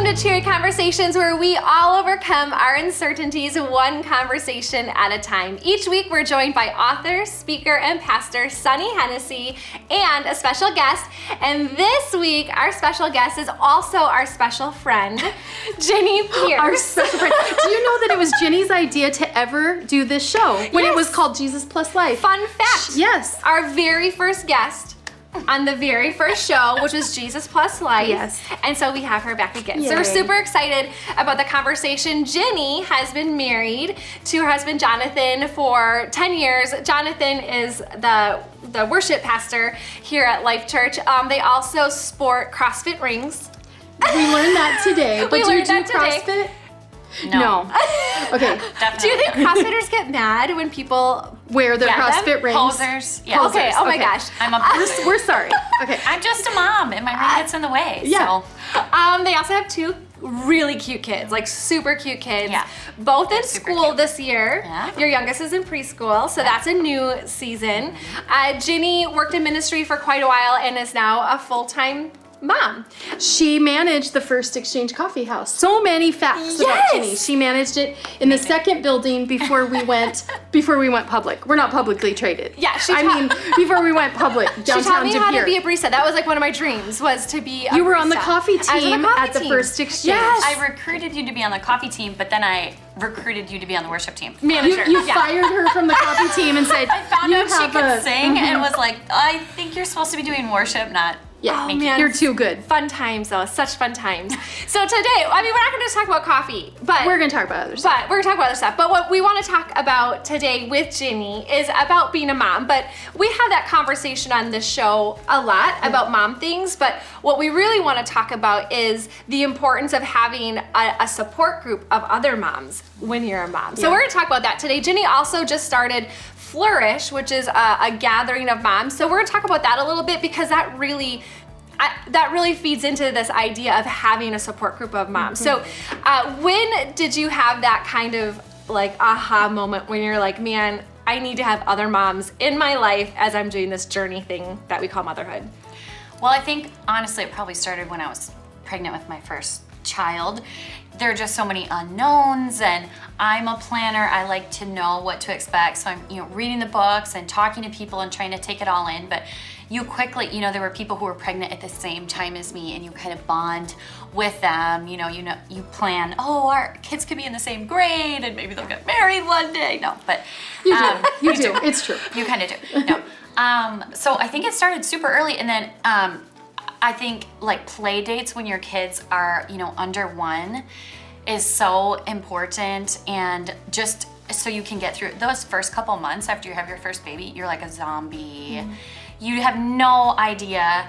to Cheery Conversations, where we all overcome our uncertainties one conversation at a time. Each week, we're joined by author, speaker, and pastor Sonny Hennessy and a special guest. And this week, our special guest is also our special friend, Ginny Pierce. Our special friend. Do you know that it was Ginny's idea to ever do this show when it was called Jesus Plus Life? Fun fact. Yes. Our very first guest on the very first show, which was Jesus Plus Life. Yes. And so we have her back again. Yay. So we're super excited about the conversation. Ginny has been married to her husband Jonathan for 10 years. Jonathan is the worship pastor here at Life Church. They also sport CrossFit rings. We learned that today. But do you do CrossFit? No. Okay. Definitely. Do you think CrossFitters get mad when people Wear their CrossFit rings? Posers? Yeah. Posers. Okay, oh my Okay. gosh. I'm a poser. We're sorry. Okay. I'm just a mom, and my ring gets in the way. Yeah. So. They also have two really cute kids, like super cute kids. Yeah. Both in super school cute. this year. Yeah. Your youngest is in preschool, so that's a new season. Ginny worked in ministry for quite a while and is now a full-time mom. She managed the First Exchange Coffee House. So many facts about Yes! Ginny. She managed it in the second building before we went public. We're not publicly traded. Yeah, before we went public She downtown taught me to how here. to be a barista. That was like one of my dreams, was to be a You were on the barista. coffee I was on team the coffee at the team. First Exchange. Yes. I recruited you to be on the coffee team, but then I recruited you to be on the worship team. Manager. You Yeah. fired her from the coffee team and said, I found you out she have could a sing and was like, I think you're supposed to be doing worship, not Yeah, Oh, man. you're too good. Fun times, though. Such fun times. So today, I mean, we're not going to just talk about coffee, but We're gonna talk about other stuff. But we're gonna talk about other stuff. But what we want to talk about today with Ginny is about being a mom. But we have that conversation on this show a lot about mom things. But what we really want to talk about is the importance of having a support group of other moms when you're a mom. So Yeah. we're gonna talk about that today. Ginny also just started Flourish, which is a gathering of moms. So we're gonna talk about that a little bit because that really feeds into this idea of having a support group of moms. So when did you have that kind of like aha moment when you're like, man, I need to have other moms in my life as I'm doing this journey thing that we call motherhood? Well, I think honestly it probably started when I was pregnant with my first child. There are just so many unknowns, and I'm a planner. I like to know what to expect. So I'm, reading the books and talking to people and trying to take it all in. But you quickly, there were people who were pregnant at the same time as me, and you kind of bond with them. You plan, our kids could be in the same grade and maybe they'll get married one day. No, but You do. It's true. you kind of do. No. So I think it started super early, and then I think like play dates when your kids are, under 1 is so important, and just so you can get through those first couple months after you have your first baby, you're like a zombie. You have no idea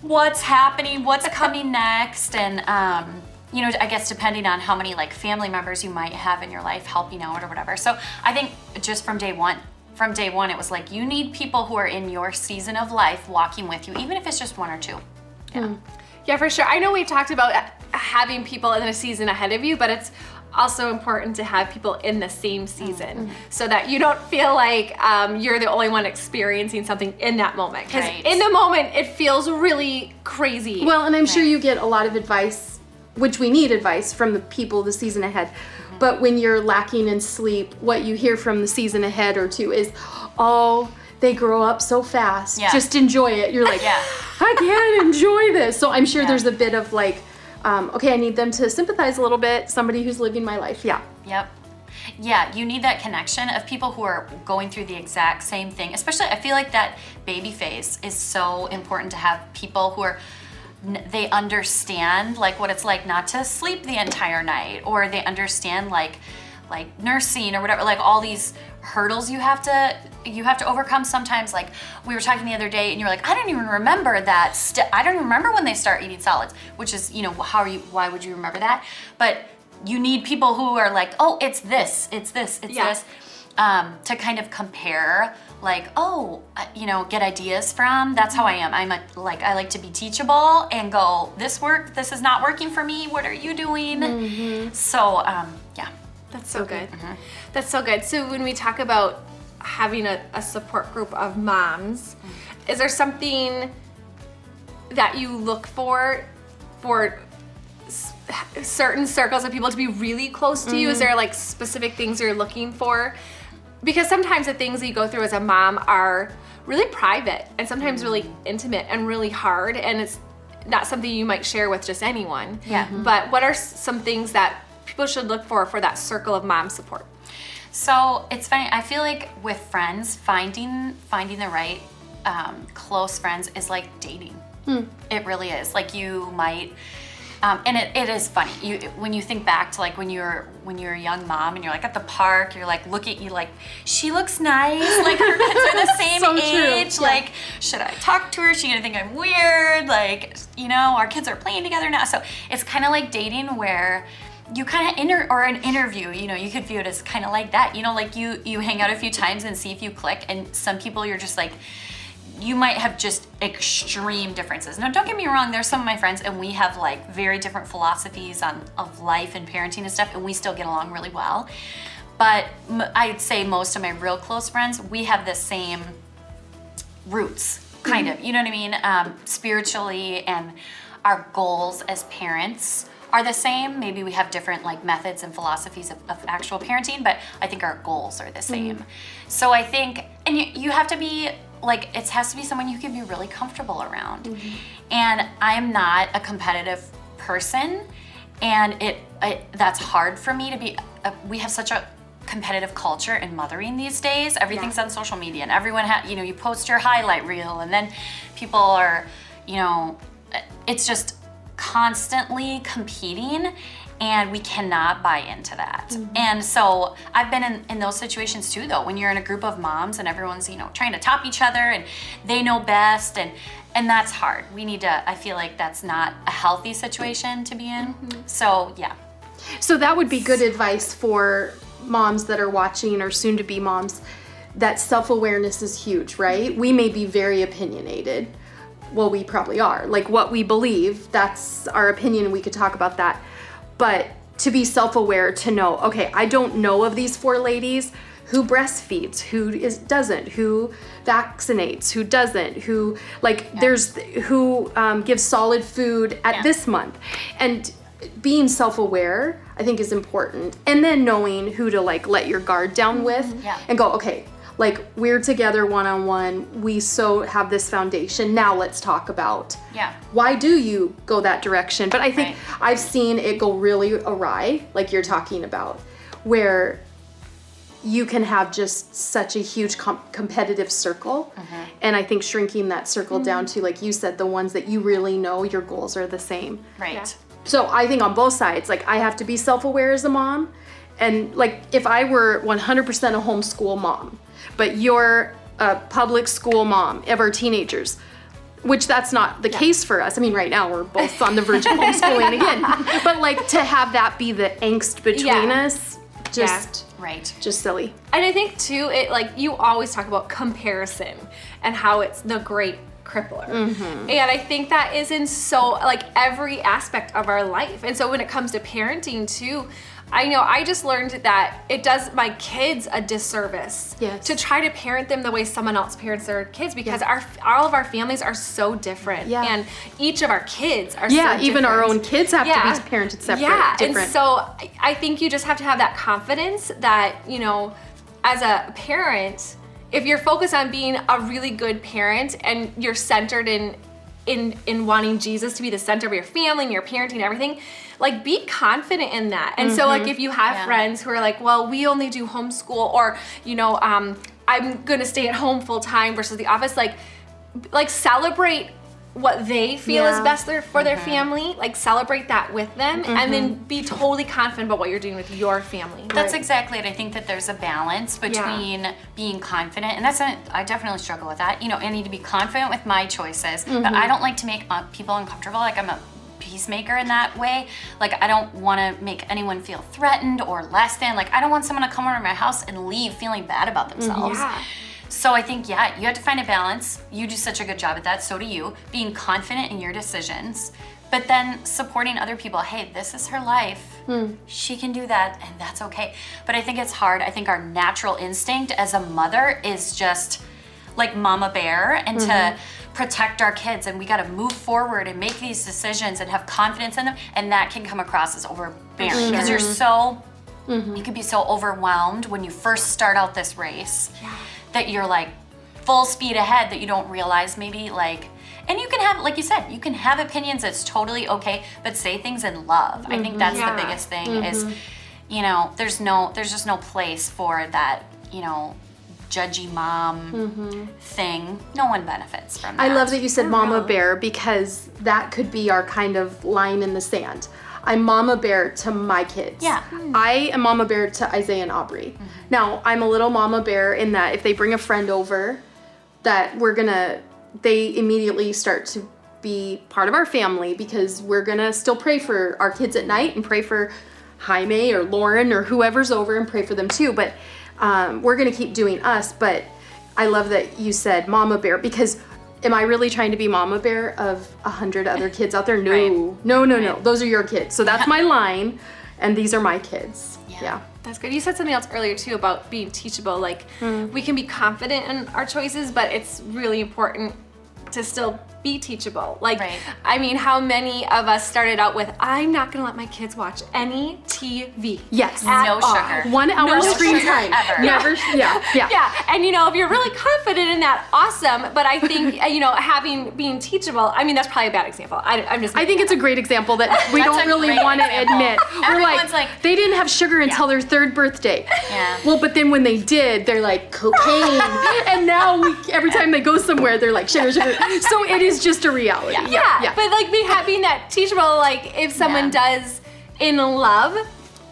what's happening, what's coming next, and I guess depending on how many like family members you might have in your life helping out or whatever. So I think just from day one, it was like, you need people who are in your season of life walking with you, even if it's just 1 or 2. Yeah, for sure. I know we've talked about having people in a season ahead of you, but it's also important to have people in the same season so that you don't feel like you're the only one experiencing something in that moment. Because Right. in the moment, it feels really crazy. Well, and I'm sure you get a lot of advice, which we need advice from the people the season ahead. But when you're lacking in sleep, what you hear from the season ahead or 2 is, they grow up so fast. Yeah. Just enjoy it. You're like, Yeah. I can't enjoy this. So I'm sure Yeah. there's a bit of like, okay, I need them to sympathize a little bit. Somebody who's living my life. Yeah. Yep. Yeah, you need that connection of people who are going through the exact same thing. Especially, I feel like that baby phase is so important to have people who are, they understand like what it's like not to sleep the entire night, or they understand like nursing or whatever, like all these hurdles you have to overcome sometimes. Like we were talking the other day and you were like, I don't even remember that. I don't remember when they start eating solids, which is, why would you remember that? But you need people who are like, it's this, to kind of compare, like, get ideas from. That's how I am. I like to be teachable and go, this is not working for me. What are you doing? So, yeah. That's so good. That's so good. So when we talk about having a support group of moms, is there something that you look for certain circles of people to be really close to you? Is there like specific things you're looking for? Because sometimes the things that you go through as a mom are really private and sometimes really intimate and really hard, and it's not something you might share with just anyone. Yeah. But what are some things that people should look for that circle of mom support? So it's funny. I feel like with friends, finding the right close friends is like dating. It really is. Like you might, and it is funny. When you think back to like when you're a young mom and you're like at the park, you're like look at you like she looks nice. Like her kids are the same So age. true. Like should I talk to her? Is she gonna think I'm weird? Like our kids are playing together now. So it's kind of like dating where you kind of or an interview, you could view it as kind of like that, like you hang out a few times and see if you click, and some people you're just like, you might have just extreme differences. Now, don't get me wrong, there's some of my friends and we have like very different philosophies of life and parenting and stuff, and we still get along really well. But I'd say most of my real close friends, we have the same roots, kind of, you know what I mean? Spiritually, and our goals as parents are the same. Maybe we have different like methods and philosophies of actual parenting, but I think our goals are the same. So I think, and you have to be like, it has to be someone you can be really comfortable around. And I'm not a competitive person, and that's hard for me to be. We have such a competitive culture in mothering these days. Everything's on social media, and everyone you post your highlight reel, and then people are, it's just constantly competing, and we cannot buy into that. And so I've been in those situations too, though, when you're in a group of moms and everyone's trying to top each other and they know best, and that's hard. I feel like that's not a healthy situation to be in. So yeah. So that would be good advice for moms that are watching or soon to be moms, that self-awareness is huge, right? We may be very opinionated. Well, we probably are. Like what we believe, that's our opinion, and we could talk about that. But to be self-aware, to know, okay, I don't know of these 4 ladies who breastfeeds, who doesn't, who vaccinates, who doesn't, who there's who gives solid food at this month. And being self-aware, I think, is important. And then knowing who to let your guard down with and go, okay, we're together one-on-one, we have this foundation, now let's talk about why do you go that direction. But I think I've seen it go really awry, like you're talking about, where you can have just such a huge competitive circle. And I think shrinking that circle down to, like you said, the ones that you really know your goals are the same. So I think on both sides, I have to be self-aware as a mom. And if I were 100% a homeschool mom, but you're a public school mom of our teenagers, which that's not the case for us. I mean, right now we're both on the verge of homeschooling again. But to have that be the angst between us, just silly. And I think too, you always talk about comparison and how it's the great crippler. And I think that is in every aspect of our life. And so when it comes to parenting too, I know I just learned that it does my kids a disservice to try to parent them the way someone else parents their kids, because all of our families are so different, and each of our kids are so different. Even our own kids have to be parented separate, different. And so I think you just have to have that confidence that, as a parent, if you're focused on being a really good parent and you're centered in wanting Jesus to be the center of your family and your parenting and everything, be confident in that. And so if you have friends who are like, well, we only do homeschool, or I'm gonna stay at home full time versus the office, celebrate what they feel is best for their family, celebrate that with them, and then be totally confident about what you're doing with your family. That's exactly it. I think that there's a balance between being confident, and I definitely struggle with that. I need to be confident with my choices, but I don't like to make people uncomfortable. I'm a peacemaker in that way. I don't want to make anyone feel threatened or less than. I don't want someone to come over to my house and leave feeling bad about themselves. So I think, you have to find a balance. You do such a good job at that, so do you. Being confident in your decisions, but then supporting other people. Hey, this is her life. She can do that, and that's okay. But I think it's hard. I think our natural instinct as a mother is just, like mama bear and to protect our kids, and we got to move forward and make these decisions and have confidence in them, and that can come across as overbearing because you're so you can be so overwhelmed when you first start out this race that you're like full speed ahead that you don't realize maybe like, and you can have, like you said, you can have opinions, it's totally okay, but say things in love. I think that's the biggest thing is, you know, there's just no place for that, you know, judgy mom thing. No one benefits from that. I love that you said mama bear, because that could be our kind of line in the sand. I'm mama bear to my kids. Yeah. I am mama bear to Isaiah and Aubrey. Now, I'm a little mama bear in that if they bring a friend over, that they immediately start to be part of our family, because we're gonna still pray for our kids at night and pray for Jaime or Lauren or whoever's over and pray for them too. But we're gonna keep doing us. But I love that you said mama bear, because am I really trying to be mama bear of 100 other kids out there? No, Right. no. Those are your kids. So that's my line, and these are my kids. Yeah. That's good. You said something else earlier too about being teachable. Like we can be confident in our choices, but it's really important to still be teachable. Like, I mean, how many of us started out with, I'm not gonna let my kids watch any TV. Yes. No sugar. 1 hour screen sugar time. ever. Never. Yeah. Yeah, and you know, if you're really confident in that, awesome. But I think you know, being teachable. I mean, that's probably a bad example. I'm just. I think it's a great example that we don't really great want to example. admit. We're Everyone's like, they didn't have sugar until their 3rd birthday. Yeah. Well, but then when they did, they're like cocaine, and now every time they go somewhere, they're like sugar. So it is just a reality. Yeah. But like being that teachable, like if someone does in love,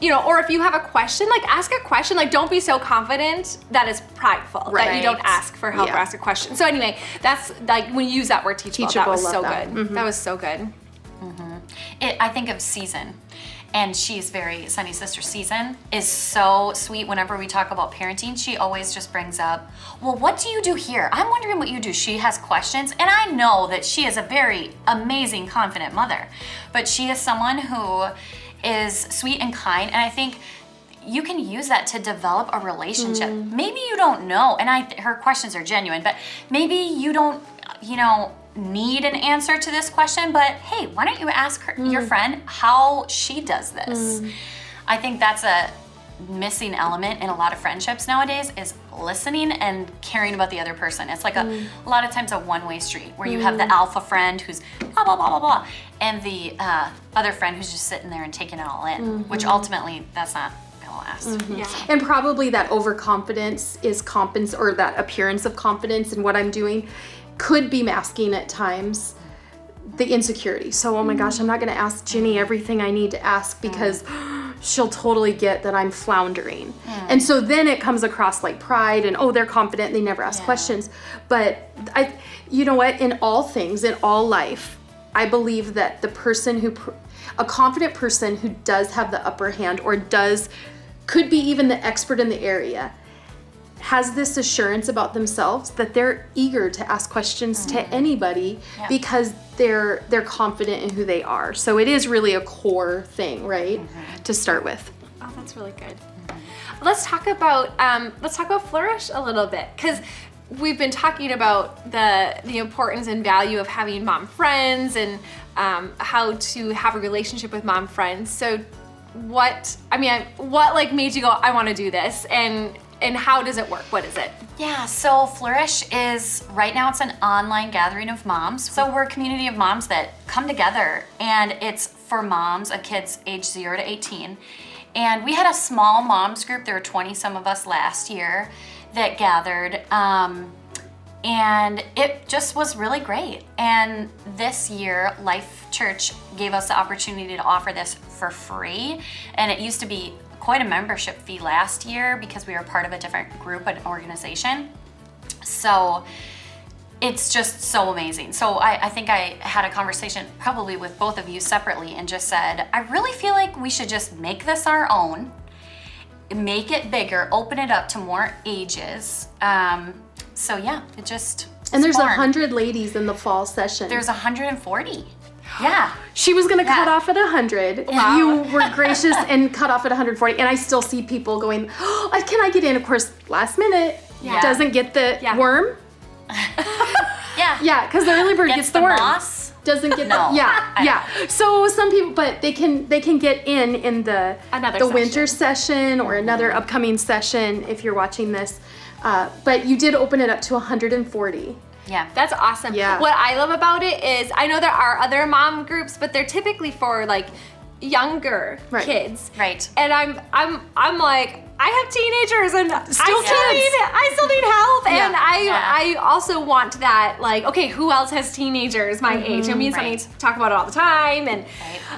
you know, or if you have a question, like ask a question. Like don't be so confident that it's prideful that you don't ask for help or ask a question. So anyway, that's like when you use that word teachable, that was so good. That was so good. I think of Season, and she's Sonny's sister Season is so sweet. Whenever we talk about parenting, she always just brings up, well, what do you do here? I'm wondering what you do. She has questions, and I know that she is a very amazing, confident mother, but she is someone who is sweet and kind, and I think you can use that to develop a relationship. Maybe you don't know, and her questions are genuine, but maybe you don't, you know, need an answer to this question, but hey, why don't you ask your friend how she does this? I think that's a missing element in a lot of friendships nowadays, is listening and caring about the other person. It's like a lot of times a one-way street where you have the alpha friend who's blah, blah, blah, blah, blah, and the other friend who's just sitting there and taking it all in, which ultimately that's not gonna last. And probably that overconfidence is or that appearance of confidence in what I'm doing could be masking at times the insecurity. So, oh my gosh, I'm not gonna ask Ginny everything I need to ask because she'll totally get that I'm floundering. And so then it comes across like pride and, oh, they're confident and they never ask questions. But you know what, in all things, in all life, I believe that a confident person who does have the upper hand or could be even the expert in the area, has this assurance about themselves that they're eager to ask questions to anybody because they're confident in who they are. So it is really a core thing, right? To start with. Oh, that's really good. Let's talk about Flourish a little bit, because we've been talking about the importance and value of having mom friends and how to have a relationship with mom friends. So what like made you go, I want to do this, and how does it work? What is it? Yeah, so Flourish is, right now it's an online gathering of moms. So we're a community of moms that come together, and it's for moms of kids age 0 to 18. And we had a small moms group, there were 20 some of us last year that gathered. And it just was really great. And this year, Life Church gave us the opportunity to offer this for free. And it used to be quite a membership fee last year because we were part of a different group and organization. So it's just so amazing. So I think I had a conversation probably with both of you separately and just said, I really feel like we should just make this our own, make it bigger, open it up to more ages. So yeah, it just And there's born. 100 ladies in the fall session. There's 140. Yeah. She was gonna cut off at 100. Wow. You were gracious and cut off at 140. And I still see people going, oh, can I get in? Of course, last minute, doesn't get the worm. Yeah. Yeah, because the early bird gets the worm. moss. Doesn't get No. yeah. So some people, but they can get in the Another winter session or another upcoming session if you're watching this. But you did open it up to 140. Yeah. That's awesome. Yeah. What I love about it is I know there are other mom groups, but they're typically for like younger kids. Right. And I'm like, I have teenagers and I still need help. Yeah. And I also want that, like, okay, who else has teenagers my age? And me and Sonny Right. talk about it all the time, and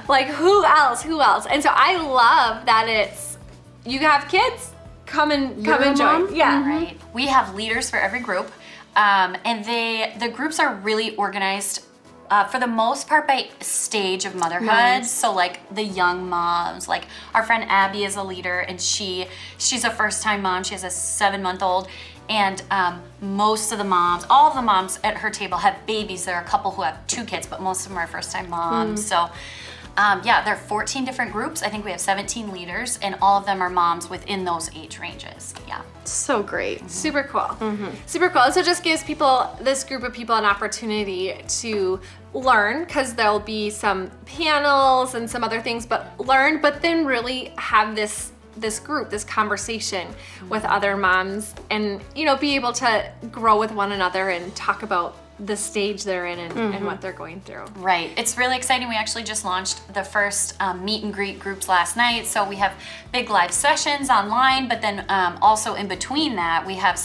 like, who else? And so I love that it's, you have kids, come and You're a join. mom? Yeah. Right. We have leaders for every group, and the groups are really organized for the most part by stage of motherhood. Nice. So like the young moms, like our friend Abby is a leader, and she's a first-time mom. She has a 7-month-old, and most of the moms, all of the moms at her table have babies. There are a couple who have 2 kids, but most of them are first-time moms. So. There are 14 different groups. I think we have 17 leaders, and all of them are moms within those age ranges. Yeah. So great. Super cool. Super cool. And so it just gives this group of people an opportunity to learn, because there'll be some panels and some other things, but then really have this group, this conversation with other moms, and be able to grow with one another and talk about the stage they're in and what they're going through. Right. It's really exciting. We actually just launched the first meet and greet groups last night. So we have big live sessions online, but then also in between that, we have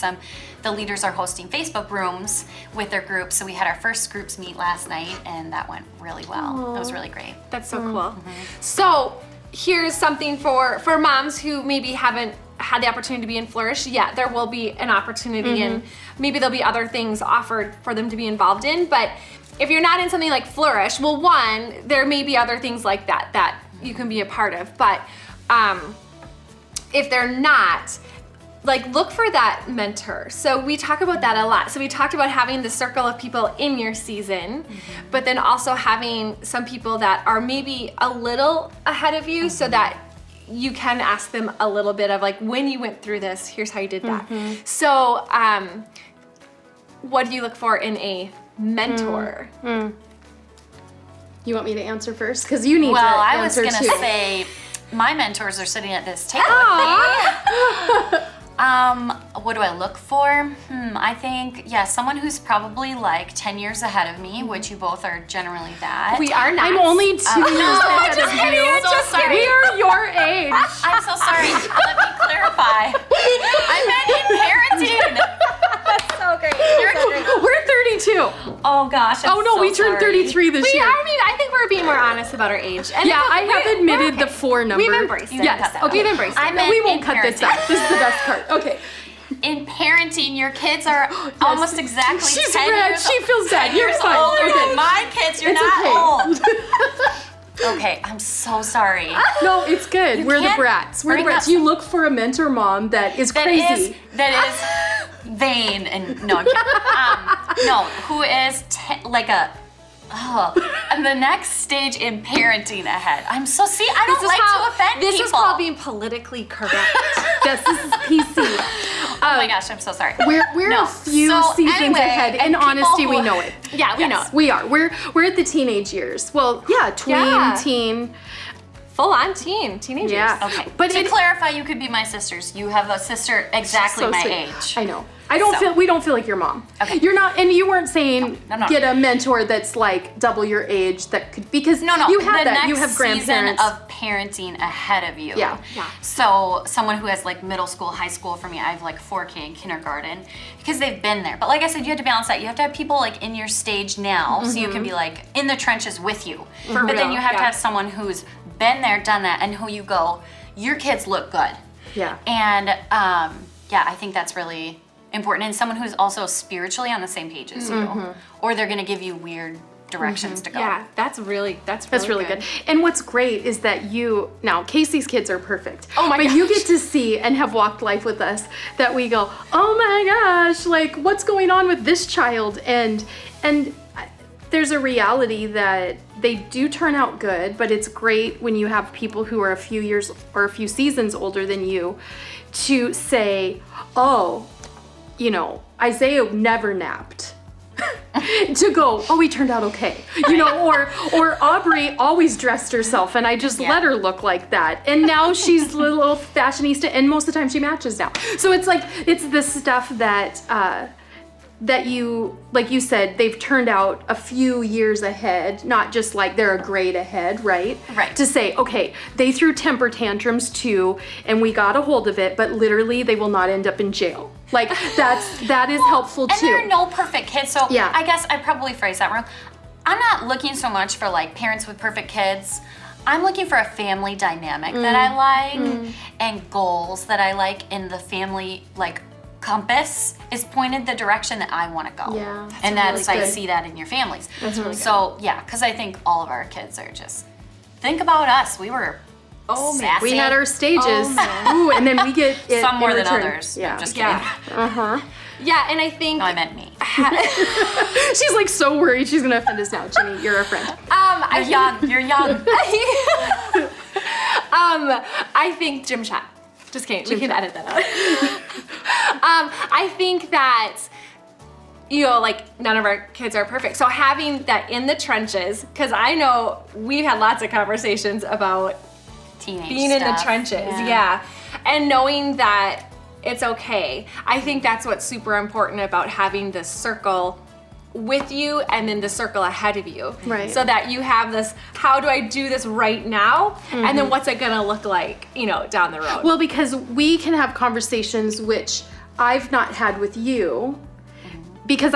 the leaders are hosting Facebook rooms with their groups. So we had our first groups meet last night, and that went really well. That was really great. That's so cool. So here's something for moms who maybe haven't had the opportunity to be in Flourish yet. There will be an opportunity, and maybe there'll be other things offered for them to be involved in. But if you're not in something like Flourish, well, one, there may be other things like that you can be a part of. But if they're not, like, look for that mentor. So we talk about that a lot. So we talked about having the circle of people in your season, but then also having some people that are maybe a little ahead of you, so that you can ask them a little bit of, like, when you went through this, here's how you did that. So what do you look for in a mentor? You want me to answer first? Because you need Well, to I was answer going to too. say my mentors are sitting at this table with me. What do I look for? I think, someone who's probably like 10 years ahead of me, which you both are generally that. We are not. I'm only 2 years ahead of you. I'm so sorry. We are your age. I'm so sorry. Let me clarify. I meant in parenting. That's so great. We're 32. Oh gosh. Oh no, we turned 33 this year. I think we're being more honest about our age. And Yeah, I have we're admitted okay. the 4 number. We've embraced it. Yes, that. okay. We've embraced it. I No, meant we won't in cut this parenting. out. This is the best part. Okay. In parenting, your kids are almost exactly She's 10 red. years She feels bad. 10 You're years fine. older Okay. than my kids. You're It's not okay. old. Okay, I'm so sorry. No, it's good. You We're the can't brats. We're the bring brats. up- You look for a mentor mom that is crazy. That is vain and no, I'm kidding. No, who is and the next stage in parenting ahead. I don't like to offend This people. is called being politically correct. Yes, this is PC. Oh my gosh, I'm so sorry. We're No. a few So seasons anyway, ahead. In and people honesty, we who- know it. Yeah, we know. We are. We're at the teenage years. Well, yeah, tween, Yeah. teen. Full on teenagers. Yeah. Okay, But to it- clarify, you could be my sisters. You have a sister exactly So my sweet. age. I know. We don't feel like your mom. Okay. You're not, and you weren't saying No. get a mentor that's like double your age that could, because No, you have the that. You next have grandparents. season of parenting ahead of you. Yeah. So someone who has like middle school, high school, for me, I have like 4K in kindergarten because they've been there. But like I said, you have to balance that. You have to have people like in your stage now, so you can be like in the trenches with you. But then real, you have to yeah. have someone who's been there, done that, and who you go, your kids look good. Yeah. And I think that's really important, and someone who's also spiritually on the same page as you, or they're gonna give you weird directions to go. Yeah, that's really good. And what's great is that now Casey's kids are perfect. Oh my But gosh. you get to see and have walked life with us that we go, oh my gosh, like what's going on with this child? And there's a reality that they do turn out good, but it's great when you have people who are a few years or a few seasons older than you to say, oh, Isaiah never napped. To go, oh, he turned out okay. Or Aubrey always dressed herself and I just let her look like that. And now she's a little fashionista and most of the time she matches now. So it's like, it's this stuff that you, like you said, they've turned out a few years ahead, not just like they're a grade ahead, right? Right. To say, okay, they threw temper tantrums too, and we got a hold of it, but literally they will not end up in jail. Like that is helpful too. And there are no perfect kids, so Yeah. I guess I probably phrased that wrong. I'm not looking so much for like parents with perfect kids. I'm looking for a family dynamic that I like and goals that I like in the family like compass is pointed the direction that I want to go. Yeah, and really I good. see that in your families. That's really So yeah, because I think all of our kids are just, think about us. We were sassy. We had our stages. Ooh, and then we get it Some more in than return. others. Yeah. Just kidding. Yeah, and I think No, I meant me. She's like so worried she's gonna offend us now. Ginny, you're a friend. You're young. You're young. I think gym chat. Just kidding. We can edit that out. I think that, like none of our kids are perfect. So having that in the trenches, because I know we've had lots of conversations about Teenage being in the stuff. trenches. Yeah. And knowing that it's okay. I think that's what's super important about having this circle with you and then the circle ahead of you. Right. So that you have this, how do I do this right now? And then what's it gonna look like, down the road? Well, because we can have conversations which I've not had with you, because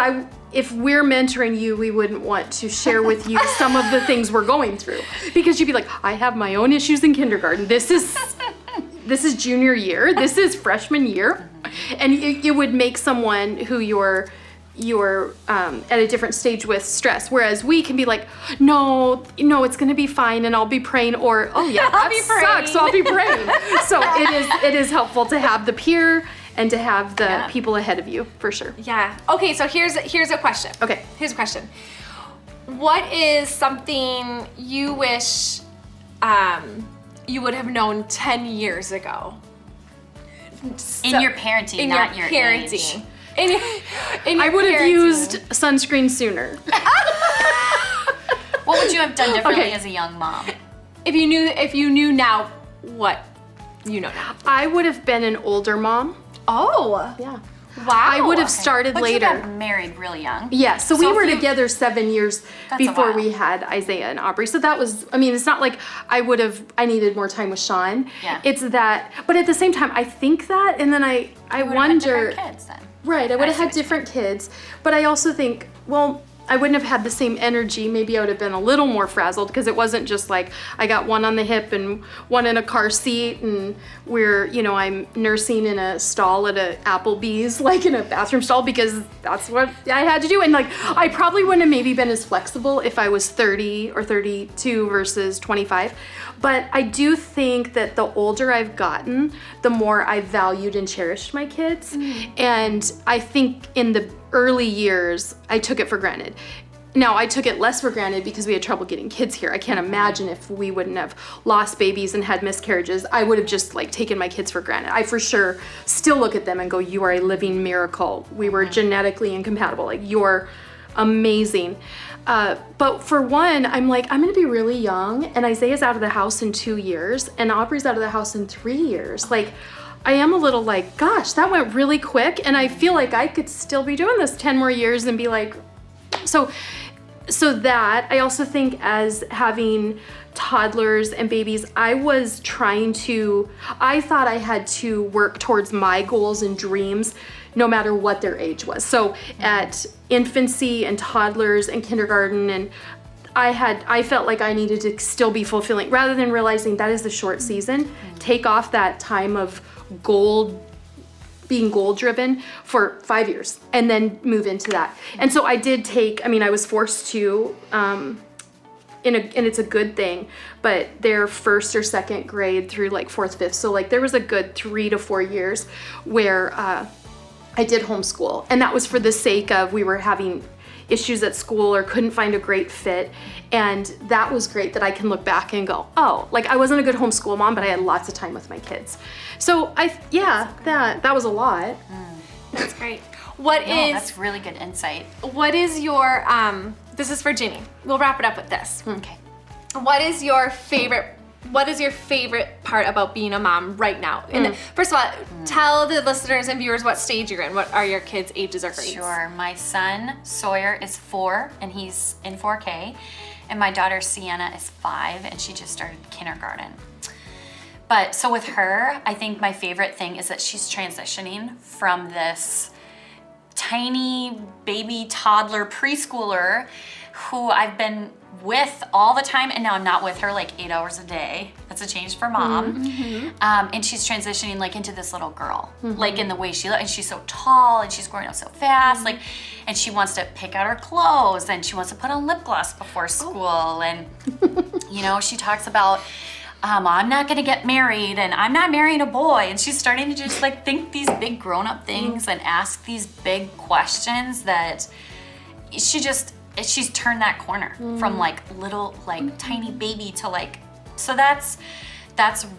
if we're mentoring you, we wouldn't want to share with you some of the things we're going through, because you'd be like, I have my own issues in kindergarten. This is junior year. This is freshman year, and it would make someone who you're at a different stage with stress, whereas we can be like, no, it's gonna be fine and I'll be praying, or oh yeah, that be praying. sucks, so I'll be praying. So it is helpful to have the peer and to have the people ahead of you, for sure. Yeah. Okay, so here's a question. Okay. Here's a question. What is something you wish you would have known 10 years ago? In your parenting, not your age. In your I would have parenting. used sunscreen sooner. What would you have done differently Okay. as a young mom? If you knew now what you know now. I would have been an older mom. Oh. Yeah. Wow. I would have started But later. you got married really young. Yeah, so we So if were you- together 7 years That's a before while. we had Isaiah and Aubrey. So that was, it's not like I needed more time with Sean. Yeah. It's that, but at the same time, I think that, and then I You would have had wonder. different kids then. Right, I would have see had what you different kids, but I also think, well, I wouldn't have had the same energy. Maybe I would have been a little more frazzled, because it wasn't just like I got one on the hip and one in a car seat, and I'm nursing in a stall at a Applebee's, like in a bathroom stall, because that's what I had to do. And like, I probably wouldn't have maybe been as flexible if I was 30 or 32 versus 25. But I do think that the older I've gotten, the more I valued and cherished my kids. And I think in the early years, I took it for granted. Now, I took it less for granted because we had trouble getting kids here. I can't imagine if we wouldn't have lost babies and had miscarriages, I would have just like taken my kids for granted. I for sure still look at them and go, you are a living miracle. We were genetically incompatible. Like, you're amazing. But for one, I'm like, I'm gonna be really young, and Isaiah's out of the house in 2 years, and Aubrey's out of the house in 3 years. Like, I am a little like, gosh, that went really quick, and I feel like I could still be doing this 10 more years and be like, so that, I also think as having toddlers and babies, I thought I had to work towards my goals and dreams no matter what their age was. So at infancy and toddlers and kindergarten, and I felt like I needed to still be fulfilling, rather than realizing that is the short season. Take off that time of being goal driven for 5 years and then move into that. And so I did I was forced to, and it's a good thing, but they're first or second grade through like fourth, fifth. So like there was a good 3 to 4 years where I did homeschool, and that was for the sake of we were having issues at school or couldn't find a great fit. And that was great that I can look back and go, oh, like I wasn't a good homeschool mom, but I had lots of time with my kids. So that was a lot. That's great. That's really good insight. What is your, this is for Ginny. We'll wrap it up with this. Okay. What is your favorite part about being a mom right now? And first of all, tell the listeners and viewers what stage you're in. What are your kids' ages or grades? Sure. My son, Sawyer, is 4, and he's in 4K. And my daughter, Sienna, is 5, and she just started kindergarten. But so with her, I think my favorite thing is that she's transitioning from this tiny baby toddler preschooler who I've been with all the time, and now I'm not with her like 8 hours a day. That's a change for mom. And she's transitioning like into this little girl, like in the way she looks, and she's so tall and she's growing up so fast, like, and she wants to pick out her clothes and she wants to put on lip gloss before school. And you know, she talks about I'm not gonna get married and I'm not marrying a boy, and she's starting to just like think these big grown-up things and ask these big questions that she's turned that corner from like little like tiny baby to like, so that's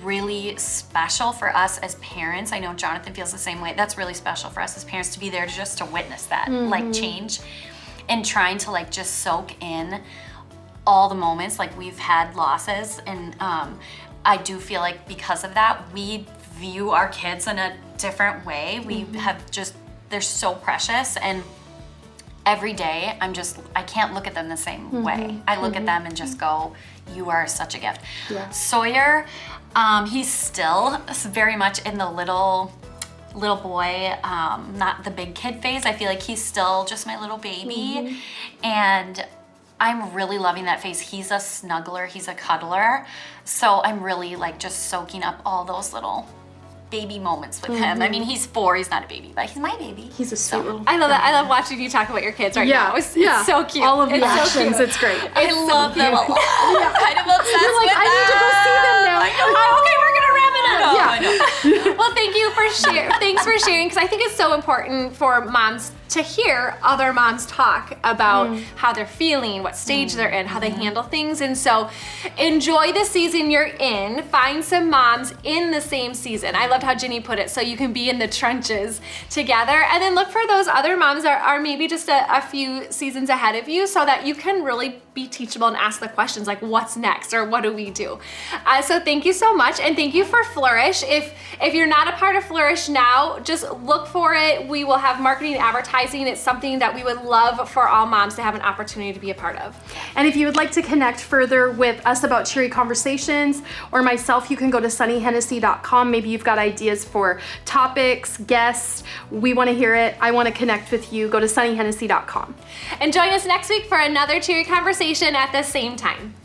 really special for us as parents. I know Jonathan feels the same way. That's really special for us as parents to be there just to witness that like change, and trying to like just soak in all the moments. Like, we've had losses, and I do feel like because of that, we view our kids in a different way. We have just, they're so precious, and every day I can't look at them the same way. I look at them and just go, you are such a gift. Yeah. Sawyer, he's still very much in the little boy, not the big kid phase. I feel like he's still just my little baby. And I'm really loving that phase. He's a snuggler, he's a cuddler. So I'm really like just soaking up all those little baby moments with him. I mean, he's 4, he's not a baby, but he's my baby. He's a sweet little. I love that. I love watching you talk about your kids right now. It's so cute. All of the It's actions, so cute. it's great. I love them a lot. I'm kind of obsessed You're like, with I need to go see them now. I know. Okay, we're gonna wrap it up. I know. Well, thank you for thanks for sharing, because I think it's so important for moms to hear other moms talk about how they're feeling, what stage they're in, how they handle things. And so enjoy the season you're in. Find some moms in the same season. I loved how Ginny put it, so you can be in the trenches together. And then look for those other moms that are maybe just a few seasons ahead of you, so that you can really be teachable and ask the questions like, what's next, or what do we do? So thank you so much, and thank you for Flourish. If you're not a part of Flourish now, just look for it. We will have marketing and advertising. It's something that we would love for all moms to have an opportunity to be a part of. And if you would like to connect further with us about Cheery Conversations or myself, you can go to sunnyhennessy.com. Maybe you've got ideas for topics, guests. We want to hear it. I want to connect with you. Go to sunnyhennessy.com. And join us next week for another Cheery Conversation at the same time.